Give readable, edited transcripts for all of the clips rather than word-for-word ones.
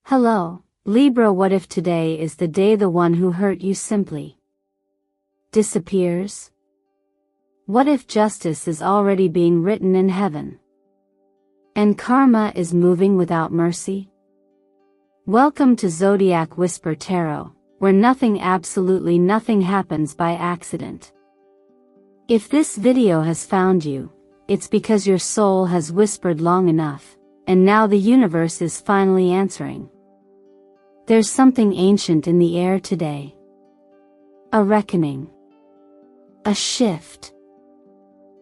Hello, Libra. What if today is the day the one who hurt you simply disappears? What if justice is already being written in heaven? And karma is moving without mercy? Welcome to Zodiac Whisper Tarot, where absolutely nothing happens by accident. If this video has found you, it's because your soul has whispered long enough, and now the universe is finally answering. There's something ancient in the air today. A reckoning. A shift.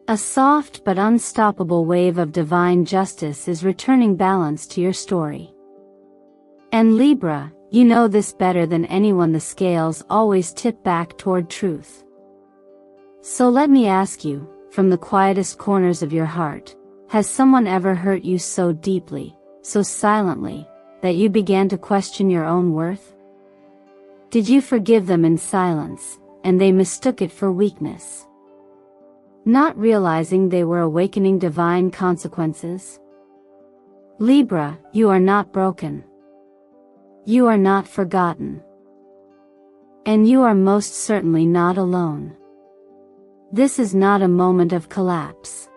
A soft but unstoppable wave of divine justice is returning balance to your story. And Libra, you know this better than anyone, the scales always tip back toward truth. So let me ask you, from the quietest corners of your heart, has someone ever hurt you so deeply, so silently, that you began to question your own worth? Did you forgive them in silence, and they mistook it for weakness, not realizing they were awakening divine consequences? Libra, you are not broken. You are not forgotten. And you are most certainly not alone. This is not a moment of collapse.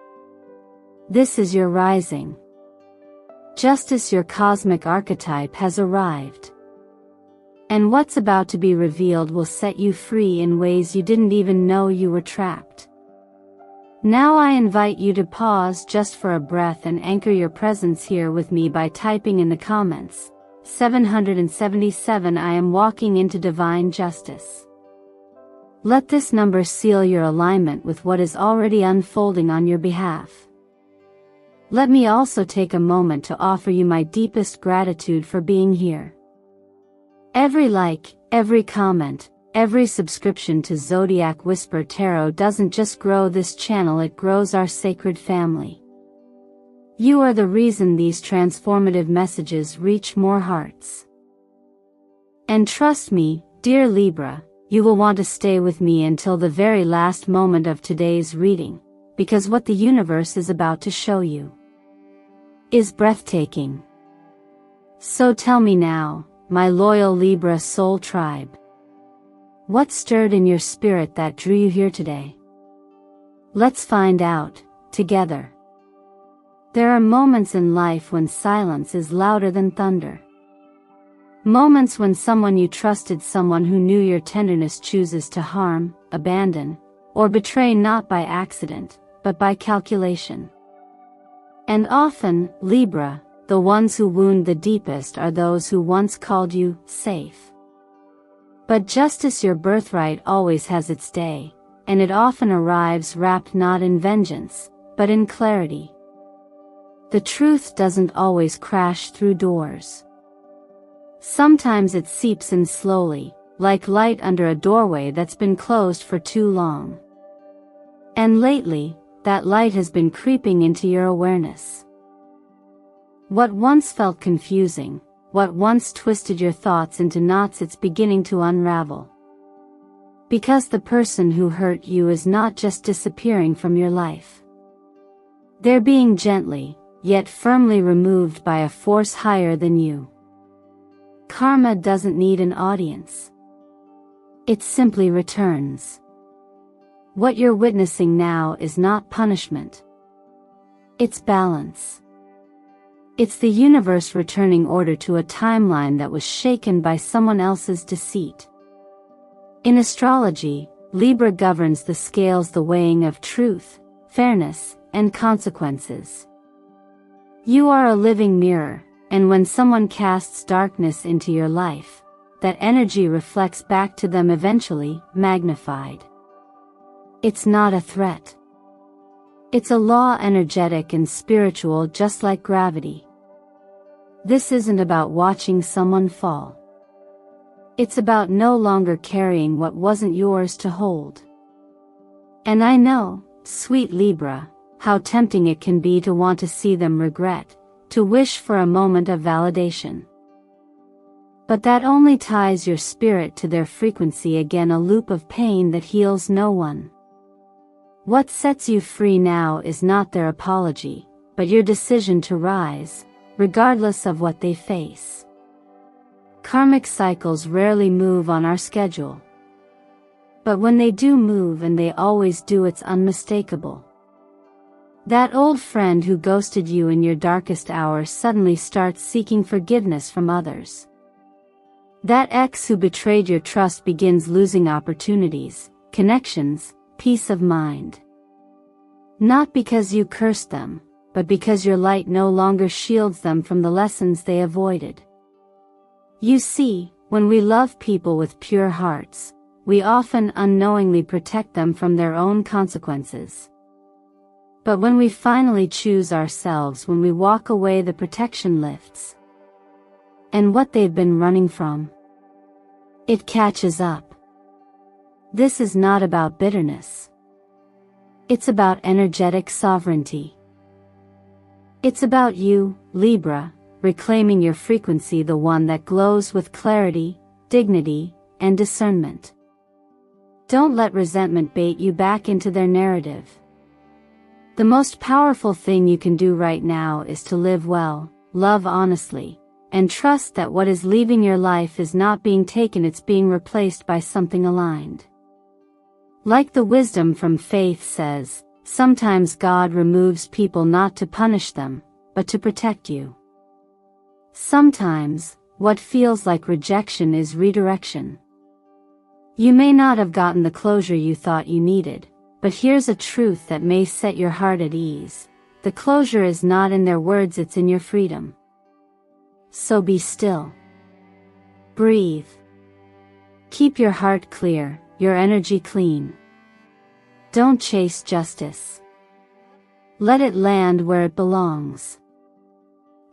This is your rising. Justice, your cosmic archetype, has arrived. And what's about to be revealed will set you free in ways you didn't even know you were trapped. Now I invite you to pause just for a breath and anchor your presence here with me by typing in the comments, 777, I am walking into divine justice. Let this number seal your alignment with what is already unfolding on your behalf. Let me also take a moment to offer you my deepest gratitude for being here. Every like, every comment, every subscription to Zodiac Whisper Tarot doesn't just grow this channel, it grows our sacred family. You are the reason these transformative messages reach more hearts. And trust me, dear Libra, you will want to stay with me until the very last moment of today's reading, because what the universe is about to show you is breathtaking. So tell me now, my loyal Libra soul tribe, what stirred in your spirit that drew you here today? Let's find out, together. There are moments in life when silence is louder than thunder. Moments when someone you trusted, someone who knew your tenderness, chooses to harm, abandon, or betray, not by accident, but by calculation. And often, Libra, the ones who wound the deepest are those who once called you safe. But justice, your birthright, always has its day, and it often arrives wrapped not in vengeance, but in clarity. The truth doesn't always crash through doors. Sometimes it seeps in slowly, like light under a doorway that's been closed for too long. And lately, that light has been creeping into your awareness. What once felt confusing, what once twisted your thoughts into knots, it's beginning to unravel. Because the person who hurt you is not just disappearing from your life. They're being gently, yet firmly removed by a force higher than you. Karma doesn't need an audience. It simply returns. What you're witnessing now is not punishment. It's balance. It's the universe returning order to a timeline that was shaken by someone else's deceit. In astrology, Libra governs the scales, the weighing of truth, fairness, and consequences. You are a living mirror, and when someone casts darkness into your life, that energy reflects back to them, eventually magnified. It's not a threat. It's a law, energetic and spiritual, just like gravity. This isn't about watching someone fall. It's about no longer carrying what wasn't yours to hold. And I know, sweet Libra, how tempting it can be to want to see them regret, to wish for a moment of validation. But that only ties your spirit to their frequency again, a loop of pain that heals no one. What sets you free now is not their apology, but your decision to rise, regardless of what they face. Karmic cycles rarely move on our schedule. But when they do move, and they always do, it's unmistakable. That old friend who ghosted you in your darkest hour suddenly starts seeking forgiveness from others. That ex who betrayed your trust begins losing opportunities, connections, peace of mind. Not because you cursed them, but because your light no longer shields them from the lessons they avoided. You see, when we love people with pure hearts, we often unknowingly protect them from their own consequences. But when we finally choose ourselves, when we walk away, the protection lifts. And what they've been running from, it catches up. This is not about bitterness. It's about energetic sovereignty. It's about you, Libra, reclaiming your frequency, the one that glows with clarity, dignity, and discernment. Don't let resentment bait you back into their narrative. The most powerful thing you can do right now is to live well, love honestly, and trust that what is leaving your life is not being taken, it's being replaced by something aligned. Like the wisdom from Faith says, sometimes God removes people not to punish them, but to protect you. Sometimes, what feels like rejection is redirection. You may not have gotten the closure you thought you needed, but here's a truth that may set your heart at ease. The closure is not in their words, it's in your freedom. So be still. Breathe. Keep your heart clear, your energy clean. Don't chase justice. Let it land where it belongs.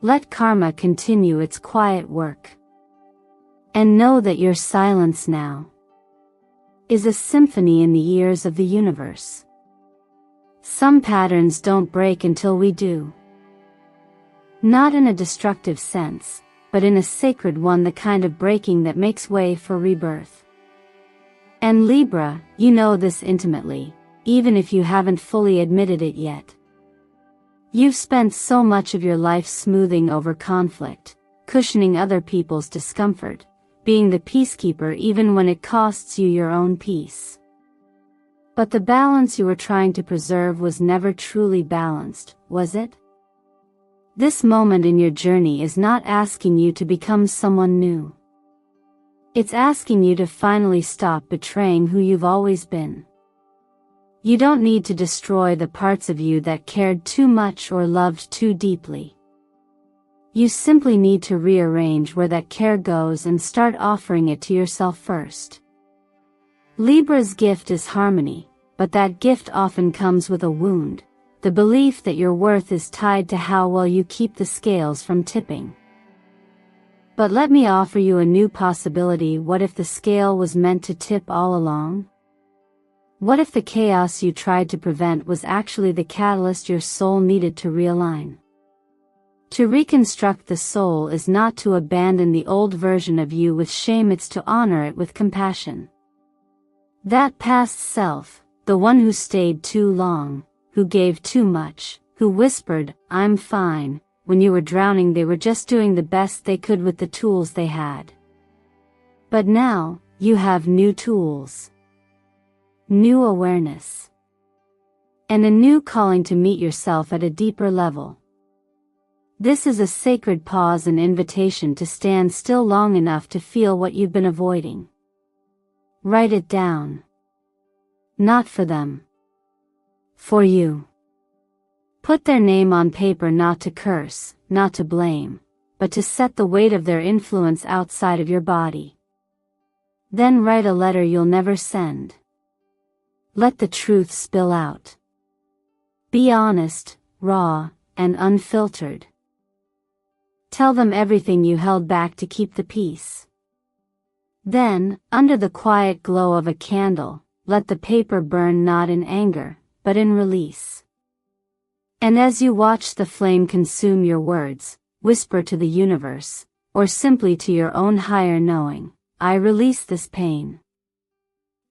Let karma continue its quiet work. And know that your silence now is a symphony in the ears of the universe. Some patterns don't break until we do. Not in a destructive sense, but in a sacred one, the kind of breaking that makes way for rebirth. And Libra, you know this intimately, even if you haven't fully admitted it yet. You've spent so much of your life smoothing over conflict, cushioning other people's discomfort, being the peacekeeper even when it costs you your own peace. But the balance you were trying to preserve was never truly balanced, was it? This moment in your journey is not asking you to become someone new. It's asking you to finally stop betraying who you've always been. You don't need to destroy the parts of you that cared too much or loved too deeply. You simply need to rearrange where that care goes and start offering it to yourself first. Libra's gift is harmony, but that gift often comes with a wound, the belief that your worth is tied to how well you keep the scales from tipping. But let me offer you a new possibility. What if the scale was meant to tip all along? What if the chaos you tried to prevent was actually the catalyst your soul needed to realign? To reconstruct the soul is not to abandon the old version of you with shame, it's to honor it with compassion. That past self, the one who stayed too long, who gave too much, who whispered, "I'm fine," when you were drowning, they were just doing the best they could with the tools they had. But now, you have new tools. New awareness. And a new calling to meet yourself at a deeper level. This is a sacred pause, an invitation to stand still long enough to feel what you've been avoiding. Write it down. Not for them. For you. Put their name on paper, not to curse, not to blame, but to set the weight of their influence outside of your body. Then write a letter you'll never send. Let the truth spill out. Be honest, raw, and unfiltered. Tell them everything you held back to keep the peace. Then, under the quiet glow of a candle, let the paper burn, not in anger, but in release. And as you watch the flame consume your words, whisper to the universe, or simply to your own higher knowing, "I release this pain.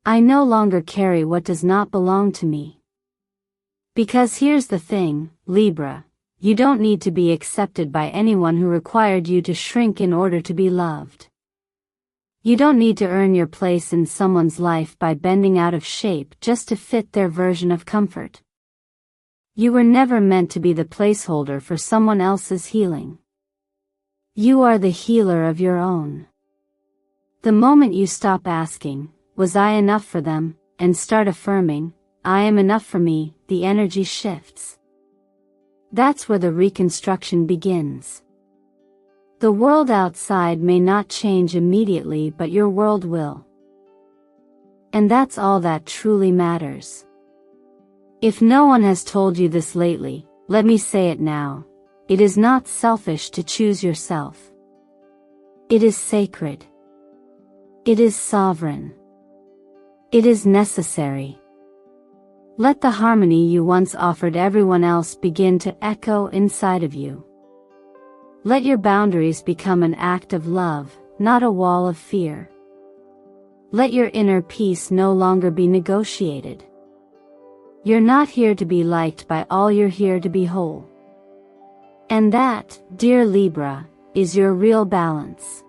I no longer carry what does not belong to me." Because here's the thing, Libra, you don't need to be accepted by anyone who required you to shrink in order to be loved. You don't need to earn your place in someone's life by bending out of shape just to fit their version of comfort. You were never meant to be the placeholder for someone else's healing. You are the healer of your own. The moment you stop asking, "Was I enough for them?" and start affirming, "I am enough for me," the energy shifts. That's where the reconstruction begins. The world outside may not change immediately, but your world will. And that's all that truly matters. If no one has told you this lately, let me say it now. It is not selfish to choose yourself. It is sacred. It is sovereign. It is necessary. Let the harmony you once offered everyone else begin to echo inside of you. Let your boundaries become an act of love, not a wall of fear. Let your inner peace no longer be negotiated. You're not here to be liked by all, you're here to be whole. And that, dear Libra, is your real balance.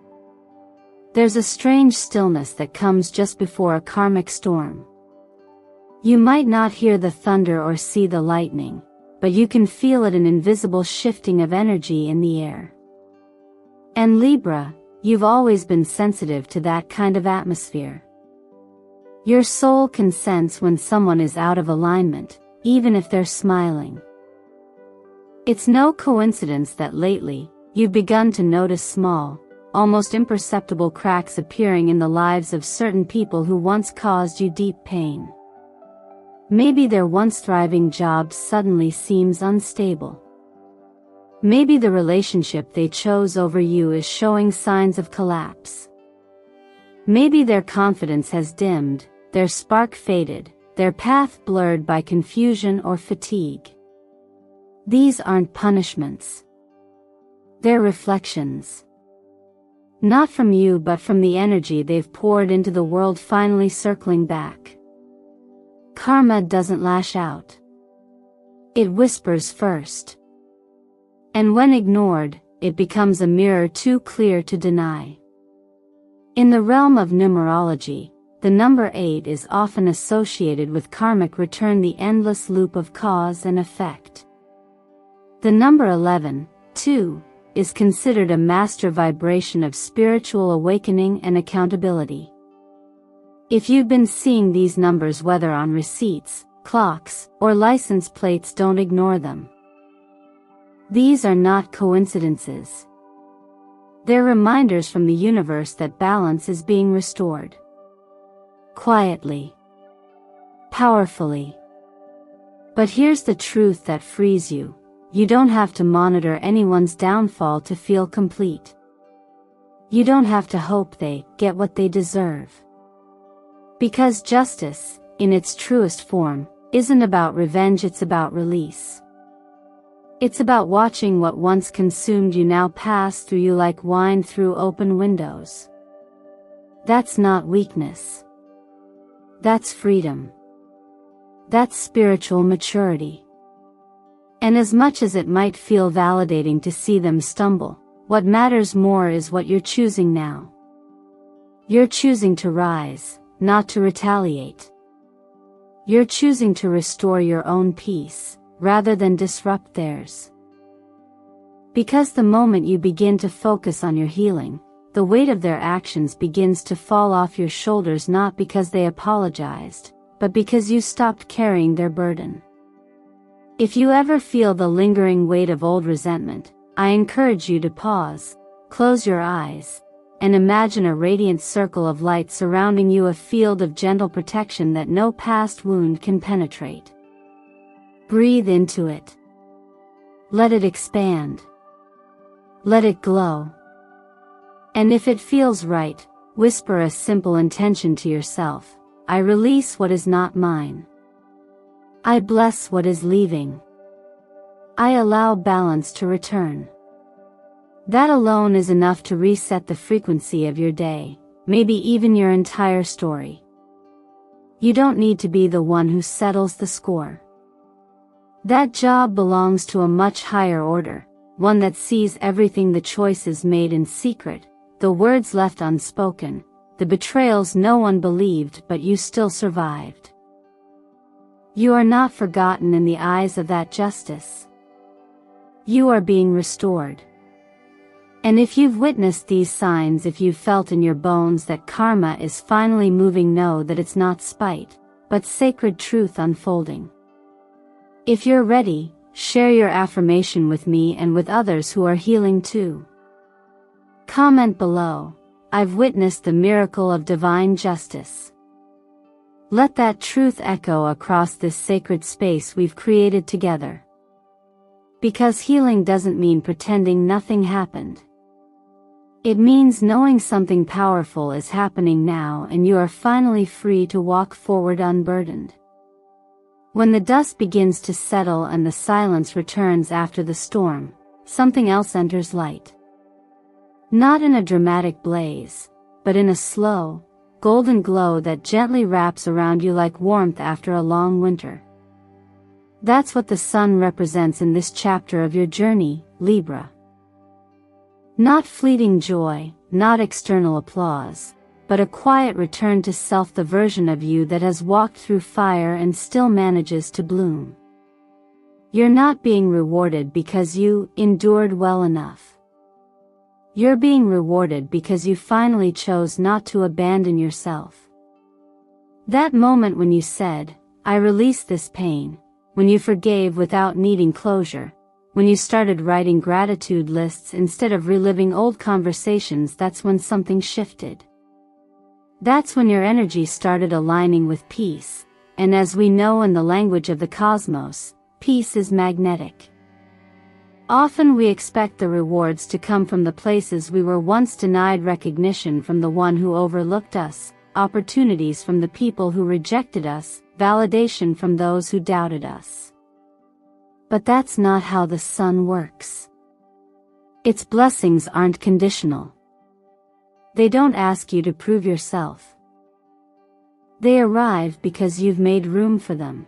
There's a strange stillness that comes just before a karmic storm. You might not hear the thunder or see the lightning, but you can feel it, an invisible shifting of energy in the air. And Libra, you've always been sensitive to that kind of atmosphere. Your soul can sense when someone is out of alignment, even if they're smiling. It's no coincidence that lately, you've begun to notice small, almost imperceptible cracks appearing in the lives of certain people who once caused you deep pain. Maybe their once thriving job suddenly seems unstable. Maybe the relationship they chose over you is showing signs of collapse. Maybe their confidence has dimmed, their spark faded, their path blurred by confusion or fatigue. These aren't punishments. They're reflections. Not from you, but from the energy they've poured into the world finally circling back. Karma doesn't lash out. It whispers first. And when ignored, it becomes a mirror too clear to deny. In the realm of numerology, the number 8 is often associated with karmic return, the endless loop of cause and effect. The number 11, too, is considered a master vibration of spiritual awakening and accountability. If you've been seeing these numbers, whether on receipts, clocks, or license plates, don't ignore them. These are not coincidences. They're reminders from the universe that balance is being restored. Quietly. Powerfully. But here's the truth that frees you. You don't have to monitor anyone's downfall to feel complete. You don't have to hope they get what they deserve. Because justice, in its truest form, isn't about revenge, it's about release. It's about watching what once consumed you now pass through you like wine through open windows. That's not weakness. That's freedom. That's spiritual maturity. And as much as it might feel validating to see them stumble, what matters more is what you're choosing now. You're choosing to rise, not to retaliate. You're choosing to restore your own peace, rather than disrupt theirs. Because the moment you begin to focus on your healing, the weight of their actions begins to fall off your shoulders, not because they apologized, but because you stopped carrying their burden. If you ever feel the lingering weight of old resentment, I encourage you to pause, close your eyes, and imagine a radiant circle of light surrounding you, a field of gentle protection that no past wound can penetrate. Breathe into it. Let it expand. Let it glow. And if it feels right, whisper a simple intention to yourself. I release what is not mine. I bless what is leaving. I allow balance to return. That alone is enough to reset the frequency of your day, maybe even your entire story. You don't need to be the one who settles the score. That job belongs to a much higher order, one that sees everything, the choices made in secret, the words left unspoken, the betrayals no one believed but you still survived. You are not forgotten in the eyes of that justice. You are being restored. And if you've witnessed these signs, if you've felt in your bones that karma is finally moving, know that it's not spite, but sacred truth unfolding. If you're ready, share your affirmation with me and with others who are healing too. Comment below, "I've witnessed the miracle of divine justice." Let that truth echo across this sacred space we've created together. Because healing doesn't mean pretending nothing happened. It means knowing something powerful is happening now and you are finally free to walk forward unburdened. When the dust begins to settle and the silence returns after the storm, something else enters light. Not in a dramatic blaze, but in a slow, golden glow that gently wraps around you like warmth after a long winter. That's what the sun represents in this chapter of your journey, Libra. Not fleeting joy, not external applause, but a quiet return to self, the version of you that has walked through fire and still manages to bloom. You're not being rewarded because you endured well enough. You're being rewarded because you finally chose not to abandon yourself. That moment when you said, "I release this pain," when you forgave without needing closure, when you started writing gratitude lists instead of reliving old conversations, that's when something shifted. That's when your energy started aligning with peace, and as we know in the language of the cosmos, peace is magnetic. Often we expect the rewards to come from the places we were once denied, recognition from the one who overlooked us, opportunities from the people who rejected us, validation from those who doubted us. But that's not how the sun works. Its blessings aren't conditional. They don't ask you to prove yourself. They arrive because you've made room for them.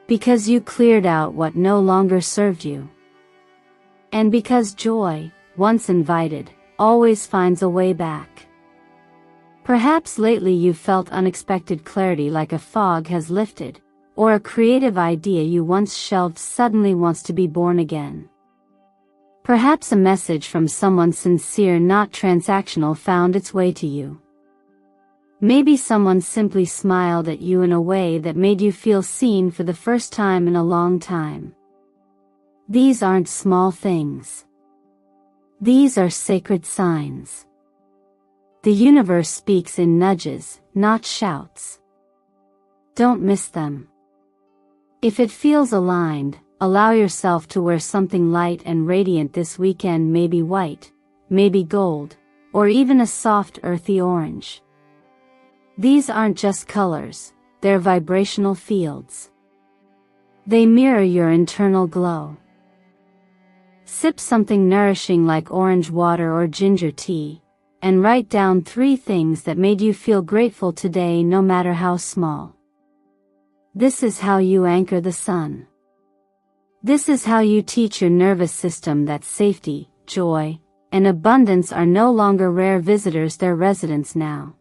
Because you cleared out what no longer served you. And because joy, once invited, always finds a way back. Perhaps lately you've felt unexpected clarity, like a fog has lifted, or a creative idea you once shelved suddenly wants to be born again. Perhaps a message from someone sincere, not transactional, found its way to you. Maybe someone simply smiled at you in a way that made you feel seen for the first time in a long time. These aren't small things. These are sacred signs. The universe speaks in nudges, not shouts. Don't miss them. If it feels aligned, allow yourself to wear something light and radiant this weekend, maybe white, maybe gold, or even a soft earthy orange. These aren't just colors, they're vibrational fields. They mirror your internal glow. Sip something nourishing like orange water or ginger tea, and write down 3 things that made you feel grateful today, no matter how small. This is how you anchor the sun. This is how you teach your nervous system that safety, joy, and abundance are no longer rare visitors, they're residents now.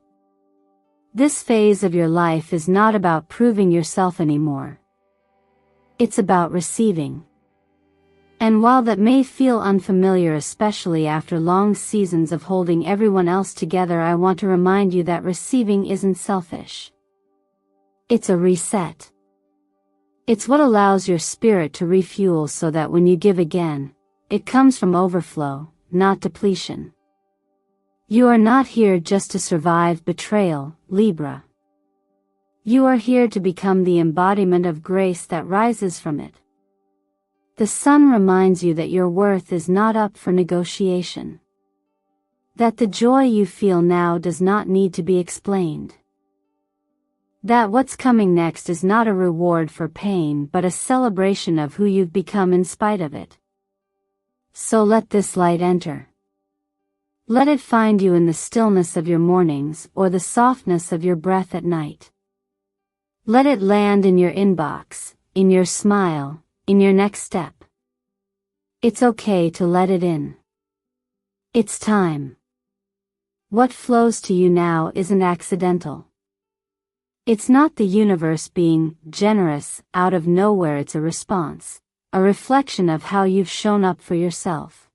This phase of your life is not about proving yourself anymore. It's about receiving. And while that may feel unfamiliar, especially after long seasons of holding everyone else together, I want to remind you that receiving isn't selfish. It's a reset. It's what allows your spirit to refuel so that when you give again, it comes from overflow, not depletion. You are not here just to survive betrayal, Libra. You are here to become the embodiment of grace that rises from it. The sun reminds you that your worth is not up for negotiation. That the joy you feel now does not need to be explained. That what's coming next is not a reward for pain but a celebration of who you've become in spite of it. So let this light enter. Let it find you in the stillness of your mornings or the softness of your breath at night. Let it land in your inbox, in your smile, in your next step. It's okay to let it in. It's time. What flows to you now isn't accidental. It's not the universe being generous out of nowhere, it's a response, a reflection of how you've shown up for yourself.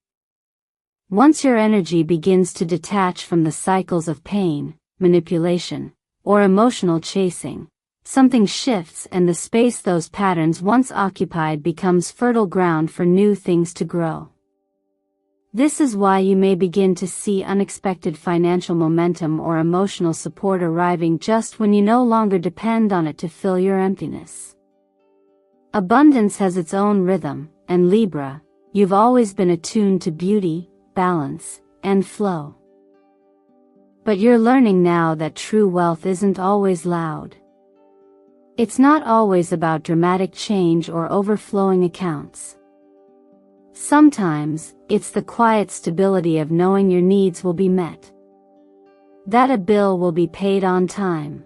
Once your energy begins to detach from the cycles of pain, manipulation, or emotional chasing, something shifts and the space those patterns once occupied becomes fertile ground for new things to grow. This is why you may begin to see unexpected financial momentum or emotional support arriving just when you no longer depend on it to fill your emptiness. Abundance has its own rhythm, and Libra, you've always been attuned to beauty, balance, and flow. But you're learning now that true wealth isn't always loud. It's not always about dramatic change or overflowing accounts. Sometimes, it's the quiet stability of knowing your needs will be met. That a bill will be paid on time.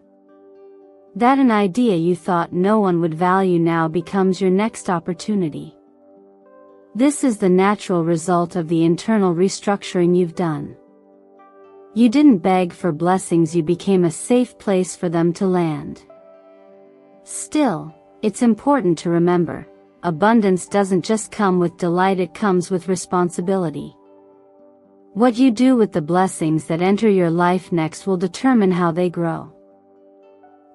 That an idea you thought no one would value now becomes your next opportunity. This is the natural result of the internal restructuring you've done. You didn't beg for blessings, you became a safe place for them to land. Still, it's important to remember, abundance doesn't just come with delight, it comes with responsibility. What you do with the blessings that enter your life next will determine how they grow.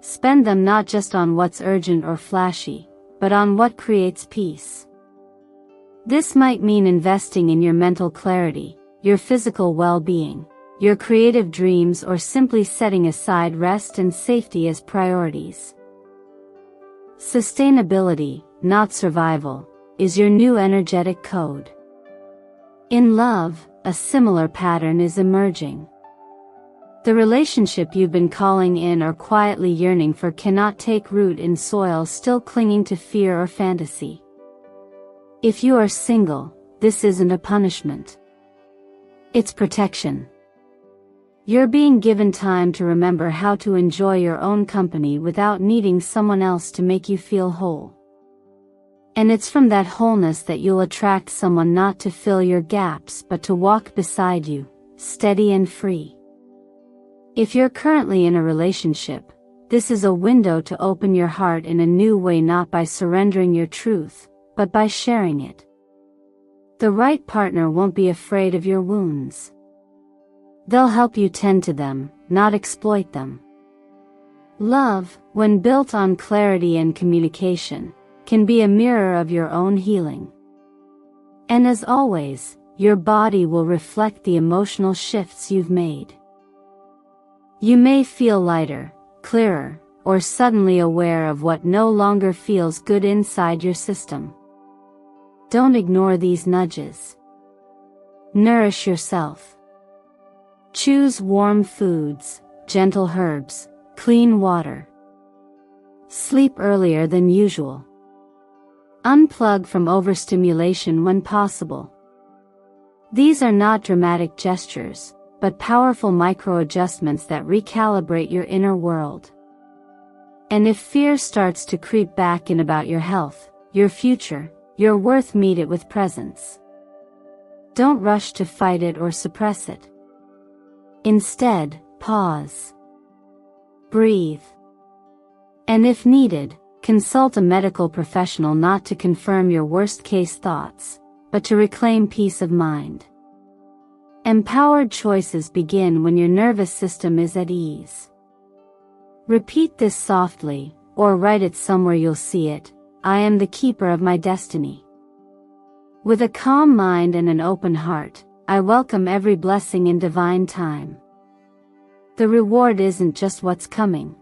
Spend them not just on what's urgent or flashy, but on what creates peace. This might mean investing in your mental clarity, your physical well-being, your creative dreams, or simply setting aside rest and safety as priorities. Sustainability, not survival, is your new energetic code. In love, a similar pattern is emerging. The relationship you've been calling in or quietly yearning for cannot take root in soil still clinging to fear or fantasy. If you are single, this isn't a punishment. It's protection. You're being given time to remember how to enjoy your own company without needing someone else to make you feel whole. And it's from that wholeness that you'll attract someone not to fill your gaps but to walk beside you, steady and free. If you're currently in a relationship, this is a window to open your heart in a new way, not by surrendering your truth, but by sharing it. The right partner won't be afraid of your wounds. They'll help you tend to them, not exploit them. Love, when built on clarity and communication, can be a mirror of your own healing. And as always, your body will reflect the emotional shifts you've made. You may feel lighter, clearer, or suddenly aware of what no longer feels good inside your system. Don't ignore these nudges. Nourish yourself. Choose warm foods, gentle herbs, clean water. Sleep earlier than usual. Unplug from overstimulation when possible. These are not dramatic gestures, but powerful micro-adjustments that recalibrate your inner world. And if fear starts to creep back in about your health, your future, your worth, meet it with presence. Don't rush to fight it or suppress it. Instead, pause. Breathe. And if needed, consult a medical professional, not to confirm your worst-case thoughts, but to reclaim peace of mind. Empowered choices begin when your nervous system is at ease. Repeat this softly, or write it somewhere you'll see it: I am the keeper of my destiny. With a calm mind and an open heart, I welcome every blessing in divine time. The reward isn't just what's coming.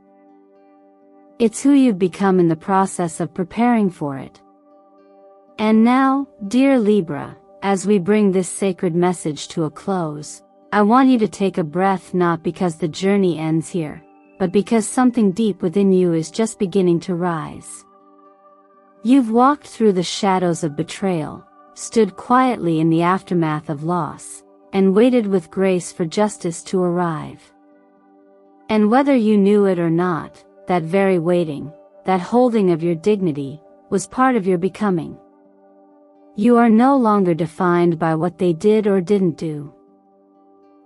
It's who you've become in the process of preparing for it. And now, dear Libra, as we bring this sacred message to a close, I want you to take a breath, not because the journey ends here, but because something deep within you is just beginning to rise. You've walked through the shadows of betrayal, stood quietly in the aftermath of loss, and waited with grace for justice to arrive. And whether you knew it or not, that very waiting, that holding of your dignity, was part of your becoming. You are no longer defined by what they did or didn't do.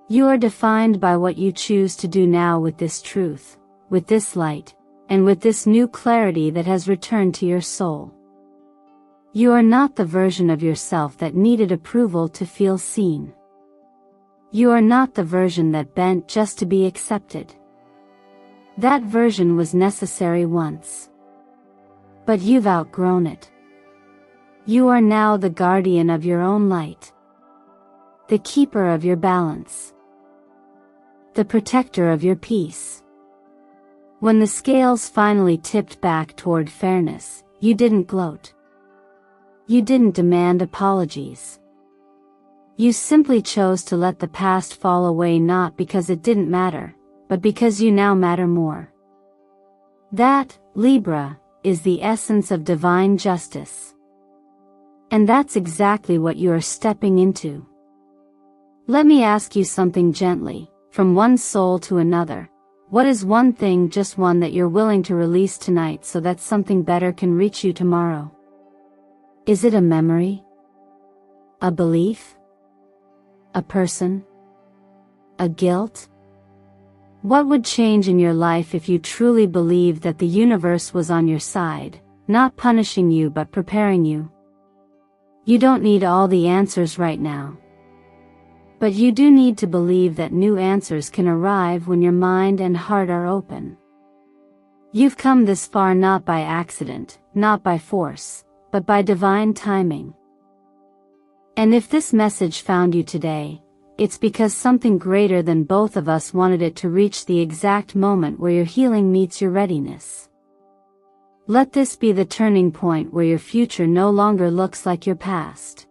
You are defined by what you choose to do now with this truth, with this light, and with this new clarity that has returned to your soul. You are not the version of yourself that needed approval to feel seen. You are not the version that bent just to be accepted. That version was necessary once. But you've outgrown it. You are now the guardian of your own light. The keeper of your balance. The protector of your peace. When the scales finally tipped back toward fairness, you didn't gloat. You didn't demand apologies. You simply chose to let the past fall away, not because it didn't matter, but because you now matter more. That, Libra, is the essence of divine justice. And that's exactly what you are stepping into. Let me ask you something gently, from one soul to another. What is one thing, just one, that you're willing to release tonight so that something better can reach you tomorrow? Is it a memory? A belief? A person? A guilt? What would change in your life if you truly believed that the universe was on your side, not punishing you but preparing you? You don't need all the answers right now. But you do need to believe that new answers can arrive when your mind and heart are open. You've come this far not by accident, not by force, but by divine timing. And if this message found you today, it's because something greater than both of us wanted it to reach the exact moment where your healing meets your readiness. Let this be the turning point where your future no longer looks like your past.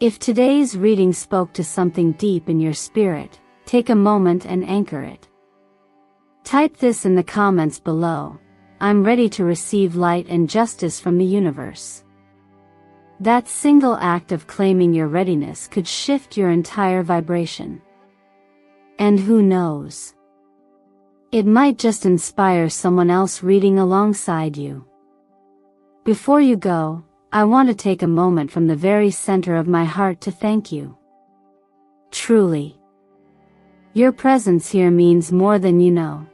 If today's reading spoke to something deep in your spirit, take a moment and anchor it. Type this in the comments below: I'm ready to receive light and justice from the universe. That single act of claiming your readiness could shift your entire vibration. And who knows? It might just inspire someone else reading alongside you. Before you go, I want to take a moment from the very center of my heart to thank you. Truly. Your presence here means more than you know.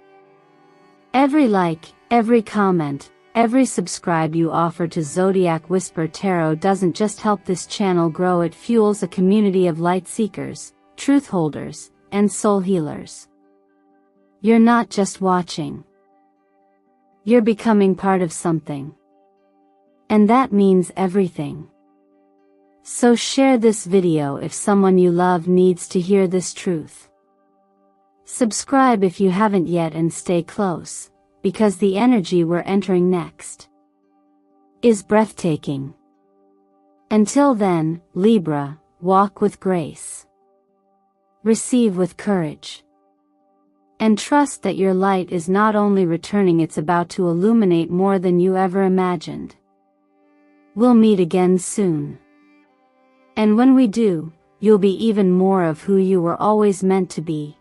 Every like, every comment, every subscribe you offer to Zodiac Whisper Tarot doesn't just help this channel grow, it fuels a community of light seekers, truth holders, and soul healers. You're not just watching. You're becoming part of something. And that means everything. So share this video if someone you love needs to hear this truth. Subscribe if you haven't yet and stay close, because the energy we're entering next is breathtaking. Until then, Libra, walk with grace. Receive with courage. And trust that your light is not only returning, it's about to illuminate more than you ever imagined. We'll meet again soon. And when we do, you'll be even more of who you were always meant to be.